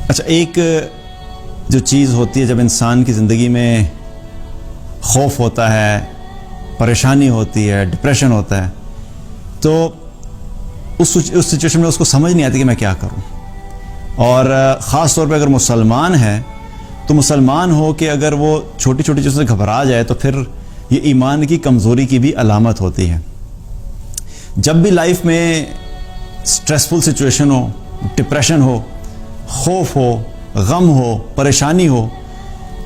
اچھا، ایک جو چیز ہوتی ہے جب انسان کی زندگی میں خوف ہوتا ہے، پریشانی ہوتی ہے، ڈپریشن ہوتا ہے، تو اس سچویشن میں اس کو سمجھ نہیں آتی کہ میں کیا کروں. اور خاص طور پہ اگر مسلمان ہے تو مسلمان ہو کہ اگر وہ چھوٹی چھوٹی چیزوں سے گھبرا جائے تو پھر یہ ایمان کی کمزوری کی بھی علامت ہوتی ہے. جب بھی لائف میں سٹریسفل سچویشن ہو، ڈپریشن ہو، خوف ہو، غم ہو، پریشانی ہو،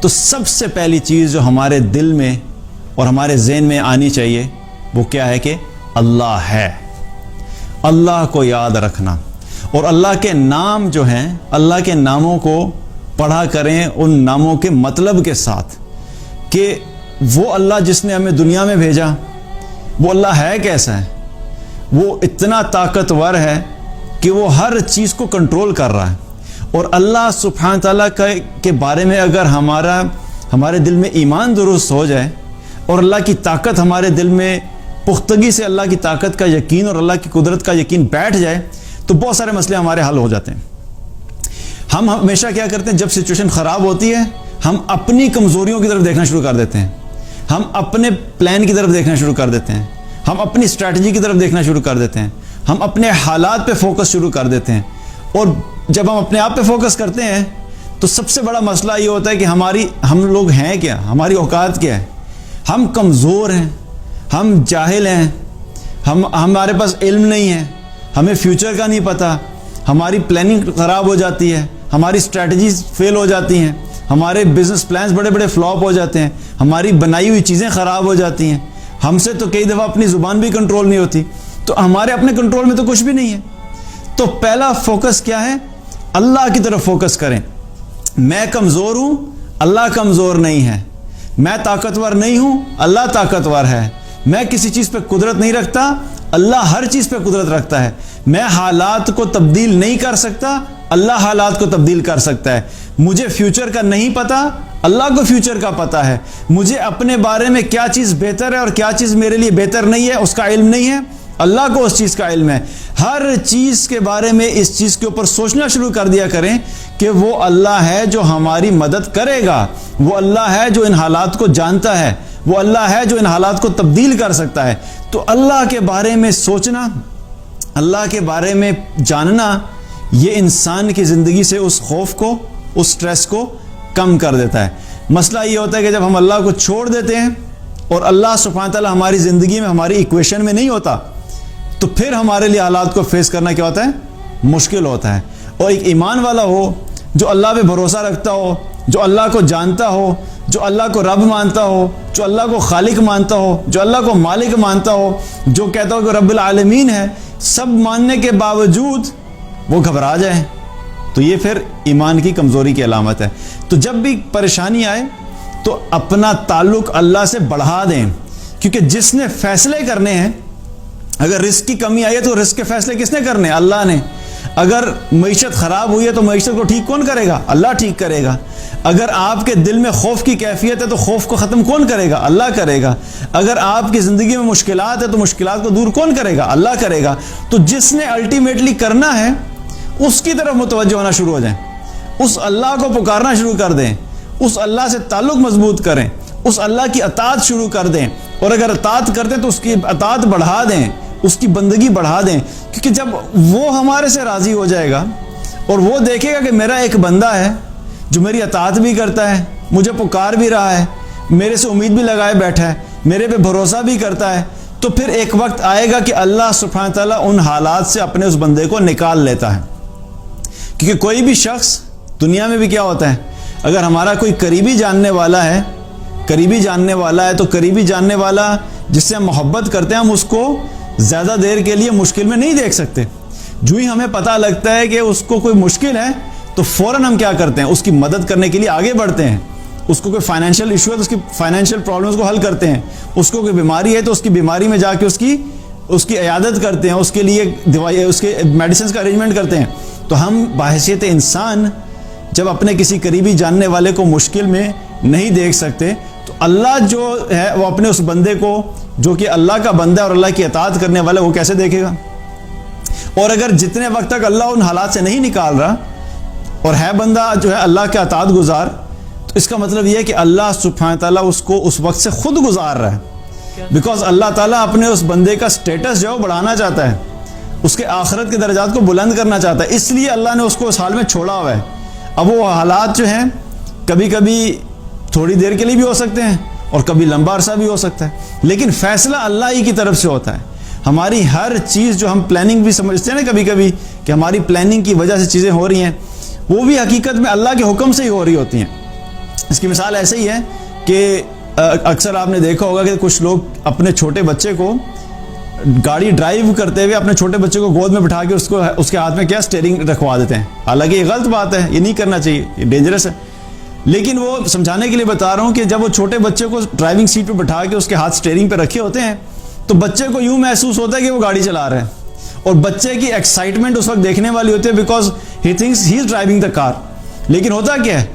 تو سب سے پہلی چیز جو ہمارے دل میں اور ہمارے ذہن میں آنی چاہیے وہ کیا ہے کہ اللہ ہے. اللہ کو یاد رکھنا، اور اللہ کے نام جو ہیں، اللہ کے ناموں کو پڑھا کریں ان ناموں کے مطلب کے ساتھ کہ وہ اللہ جس نے ہمیں دنیا میں بھیجا وہ اللہ ہے کیسا ہے. وہ اتنا طاقتور ہے کہ وہ ہر چیز کو کنٹرول کر رہا ہے. اور اللہ سبحانہ تعالیٰ کے بارے میں اگر ہمارے دل میں ایمان درست ہو جائے اور اللہ کی طاقت ہمارے دل میں پختگی سے اللہ کی طاقت کا یقین اور اللہ کی قدرت کا یقین بیٹھ جائے تو بہت سارے مسئلے ہمارے حل ہو جاتے ہیں. ہم ہمیشہ کیا کرتے ہیں، جب سچویشن خراب ہوتی ہے ہم اپنی کمزوریوں کی طرف دیکھنا شروع کر دیتے ہیں، ہم اپنے پلان کی طرف دیکھنا شروع کر دیتے ہیں، ہم اپنی اسٹریٹجی کی طرف دیکھنا شروع کر دیتے ہیں، ہم اپنے حالات پہ فوکس شروع کر دیتے ہیں. اور جب ہم اپنے آپ پہ فوکس کرتے ہیں تو سب سے بڑا مسئلہ یہ ہوتا ہے کہ ہم لوگ ہیں کیا، ہماری اوقات کیا ہے. ہم کمزور ہیں، ہم جاہل ہیں، ہمارے پاس علم نہیں ہے، ہمیں فیوچر کا نہیں پتہ، ہماری پلاننگ خراب ہو جاتی ہے، ہماری اسٹریٹجیز فیل ہو جاتی ہیں، ہمارے بزنس پلانز بڑے بڑے فلاپ ہو جاتے ہیں، ہماری بنائی ہوئی چیزیں خراب ہو جاتی ہیں. ہم سے تو کئی دفعہ اپنی زبان بھی کنٹرول نہیں ہوتی، تو ہمارے اپنے کنٹرول میں تو کچھ بھی نہیں ہے. تو پہلا فوکس کیا ہے، اللہ کی طرف فوکس کریں. میں کمزور ہوں، اللہ کمزور نہیں ہے. میں طاقتور نہیں ہوں، اللہ طاقتور ہے. میں کسی چیز پہ قدرت نہیں رکھتا، اللہ ہر چیز پہ قدرت رکھتا ہے. میں حالات کو تبدیل نہیں کر سکتا، اللہ حالات کو تبدیل کر سکتا ہے. مجھے فیوچر کا نہیں پتا، اللہ کو فیوچر کا پتا ہے. مجھے اپنے بارے میں کیا چیز بہتر ہے اور کیا چیز میرے لیے بہتر نہیں ہے اس کا علم نہیں ہے، اللہ کو اس چیز کا علم ہے. ہر چیز کے بارے میں اس چیز کے اوپر سوچنا شروع کر دیا کریں کہ وہ اللہ ہے جو ہماری مدد کرے گا، وہ اللہ ہے جو ان حالات کو جانتا ہے، وہ اللہ ہے جو ان حالات کو تبدیل کر سکتا ہے. تو اللہ کے بارے میں سوچنا، اللہ کے بارے میں جاننا، یہ انسان کی زندگی سے اس خوف کو، اس سٹریس کو کم کر دیتا ہے. مسئلہ یہ ہوتا ہے کہ جب ہم اللہ کو چھوڑ دیتے ہیں اور اللہ سبحانہ تعالیٰ ہماری زندگی میں، ہماری ایکویشن میں نہیں ہوتا، تو پھر ہمارے لیے حالات کو فیس کرنا کیا ہوتا ہے، مشکل ہوتا ہے. اور ایک ایمان والا ہو جو اللہ پہ بھروسہ رکھتا ہو، جو اللہ کو جانتا ہو، جو اللہ کو رب مانتا ہو، جو اللہ کو خالق مانتا ہو، جو اللہ کو مالک مانتا ہو، جو کہتا ہو کہ رب العالمین ہے، سب ماننے کے باوجود وہ گھبرا جائے تو یہ پھر ایمان کی کمزوری کی علامت ہے. تو جب بھی پریشانی آئے تو اپنا تعلق اللہ سے بڑھا دیں، کیونکہ جس نے فیصلے کرنے ہیں، اگر رزق کی کمی آئی ہے تو رزق کے فیصلے کس نے کرنے؟ اللہ نے. اگر معیشت خراب ہوئی ہے تو معیشت کو ٹھیک کون کرے گا؟ اللہ ٹھیک کرے گا. اگر آپ کے دل میں خوف کی کیفیت ہے تو خوف کو ختم کون کرے گا؟ اللہ کرے گا. اگر آپ کی زندگی میں مشکلات ہے تو مشکلات کو دور کون کرے گا؟ اللہ کرے گا. تو جس نے الٹیمیٹلی کرنا ہے اس کی طرف متوجہ ہونا شروع ہو جائیں، اس اللہ کو پکارنا شروع کر دیں، اس اللہ سے تعلق مضبوط کریں، اس اللہ کی اطاعت شروع کر دیں. اور اگر اطاعت کرتے ہیں تو اس کی اطاعت بڑھا دیں، اس کی بندگی بڑھا دیں. کیونکہ جب وہ ہمارے سے راضی ہو جائے گا اور وہ دیکھے گا کہ میرا ایک بندہ ہے جو میری اطاعت بھی کرتا ہے، مجھے پکار بھی رہا ہے، میرے سے امید بھی لگائے بیٹھا ہے، میرے پہ بھروسہ بھی کرتا ہے، تو پھر ایک وقت آئے گا کہ اللہ سبحانہ تعالیٰ ان حالات سے اپنے اس بندے کو نکال لیتا ہے. کیونکہ کوئی بھی شخص دنیا میں بھی کیا ہوتا ہے، اگر ہمارا کوئی قریبی جاننے والا ہے تو قریبی جاننے والا جس سے ہم محبت کرتے ہیں، ہم اس کو زیادہ دیر کے لیے مشکل میں نہیں دیکھ سکتے. جو ہی ہمیں پتہ لگتا ہے کہ اس کو کوئی مشکل ہے تو فوراً ہم کیا کرتے ہیں، اس کی مدد کرنے کے لیے آگے بڑھتے ہیں. اس کو کوئی فائنینشیل ایشو ہے تو اس کی فائنینشیل پرابلمس کو حل کرتے ہیں. اس کو کوئی بیماری ہے تو اس کی بیماری میں جا کے اس کی عیادت کرتے ہیں، اس کے لیے دوائی، اس کے میڈیسنس کا ارینجمنٹ کرتے ہیں. تو ہم بحیثیت انسان جب اپنے کسی قریبی جاننے والے کو مشکل میں نہیں دیکھ سکتے تو اللہ جو ہے وہ اپنے اس بندے کو جو کہ اللہ کا بندہ ہے اور اللہ کی اطاعت کرنے والا، وہ کیسے دیکھے گا؟ اور اگر جتنے وقت تک اللہ ان حالات سے نہیں نکال رہا اور ہے بندہ جو ہے اللہ کا اطاعت گزار، تو اس کا مطلب یہ ہے کہ اللہ سبحانہ تعالیٰ اس کو اس وقت سے خود گزار رہا ہے، بیکاز اللہ تعالیٰ اپنے اس بندے کا سٹیٹس جو ہے وہ بڑھانا چاہتا ہے، اس کے آخرت کے درجات کو بلند کرنا چاہتا ہے، اس لیے اللہ نے اس کو اس حال میں چھوڑا ہوا ہے۔ اب وہ حالات جو ہیں کبھی کبھی تھوڑی دیر کے لیے بھی ہو سکتے ہیں اور کبھی لمبا عرصہ بھی ہو سکتا ہے، لیکن فیصلہ اللہ ہی کی طرف سے ہوتا ہے۔ ہماری ہر چیز جو ہم پلاننگ بھی سمجھتے ہیں نا کبھی کبھی کہ ہماری پلاننگ کی وجہ سے چیزیں ہو رہی ہیں، وہ بھی حقیقت میں اللہ کے حکم سے ہی ہو رہی ہوتی ہیں۔ اس کی مثال ایسے ہی ہے کہ اکثر آپ نے دیکھا ہوگا کہ کچھ لوگ اپنے چھوٹے بچے کو گاڑی ڈرائیو کرتے ہوئے اپنے چھوٹے بچے کو گود میں بٹھا کے اس کے ہاتھ میں کیا اسٹیئرنگ رکھوا دیتے ہیں، حالانکہ یہ غلط بات ہے، یہ نہیں کرنا چاہیے، یہ ڈینجرس ہے، لیکن وہ سمجھانے کے لیے بتا رہا ہوں کہ جب وہ چھوٹے بچے کو ڈرائیونگ سیٹ پہ بٹھا کے اس کے ہاتھ اسٹیئرنگ پہ رکھے ہوتے ہیں تو بچے کو یوں محسوس ہوتا ہے کہ وہ گاڑی چلا رہا ہے، اور بچے کی ایکسائٹمنٹ اس وقت دیکھنے والی ہوتی ہے because he thinks he is driving the car, لیکن ہوتا کیا ہے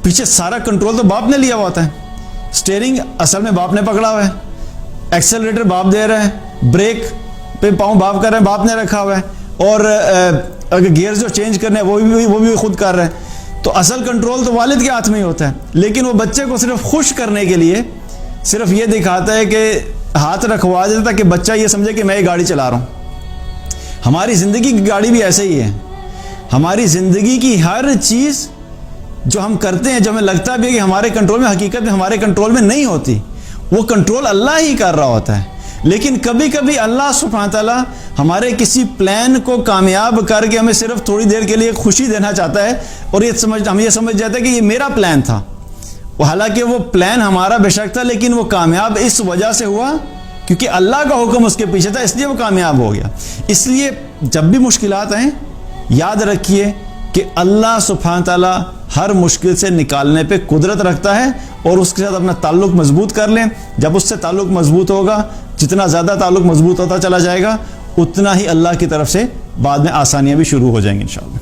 پیچھے سارا کنٹرول تو باپ نے لیا ہوا ہوتا ہے، اسٹیئرنگ اصل میں باپ نے پکڑا ہوا ہے، ایکسلریٹر باپ دے رہا ہے، بریک پہ پاؤں باپ کر رہے ہیں، باپ نے رکھا ہوا ہے، اور اگر گیئر جو چینج کرنے ہیں وہ بھی خود کر رہے ہیں، تو اصل کنٹرول تو والد کے ہاتھ میں ہی ہوتا ہے، لیکن وہ بچے کو صرف خوش کرنے کے لیے صرف یہ دکھاتا ہے کہ ہاتھ رکھوا دیتا ہے کہ بچہ یہ سمجھے کہ میں یہ گاڑی چلا رہا ہوں۔ ہماری زندگی کی گاڑی بھی ایسے ہی ہے، ہماری زندگی کی ہر چیز جو ہم کرتے ہیں جو ہمیں لگتا بھی ہے کہ ہمارے کنٹرول میں، حقیقت میں ہمارے کنٹرول میں نہیں ہوتی، وہ کنٹرول اللہ ہی کر رہا ہوتا ہے، لیکن کبھی کبھی اللہ سبحانہ تعالیٰ ہمارے کسی پلان کو کامیاب کر کے ہمیں صرف تھوڑی دیر کے لیے خوشی دینا چاہتا ہے، اور ہم یہ سمجھ جاتے ہیں کہ یہ میرا پلان تھا، حالانکہ وہ پلان ہمارا بے شک تھا، لیکن وہ کامیاب اس وجہ سے ہوا کیونکہ اللہ کا حکم اس کے پیچھے تھا، اس لیے وہ کامیاب ہو گیا۔ اس لیے جب بھی مشکلات آئیں یاد رکھیے کہ اللہ سبحانہ تعالیٰ ہر مشکل سے نکالنے پہ قدرت رکھتا ہے، اور اس کے ساتھ اپنا تعلق مضبوط کر لیں۔ جب اس سے تعلق مضبوط ہوگا، جتنا زیادہ تعلق مضبوط ہوتا چلا جائے گا اتنا ہی اللہ کی طرف سے بعد میں آسانیاں بھی شروع ہو جائیں گی انشاءاللہ۔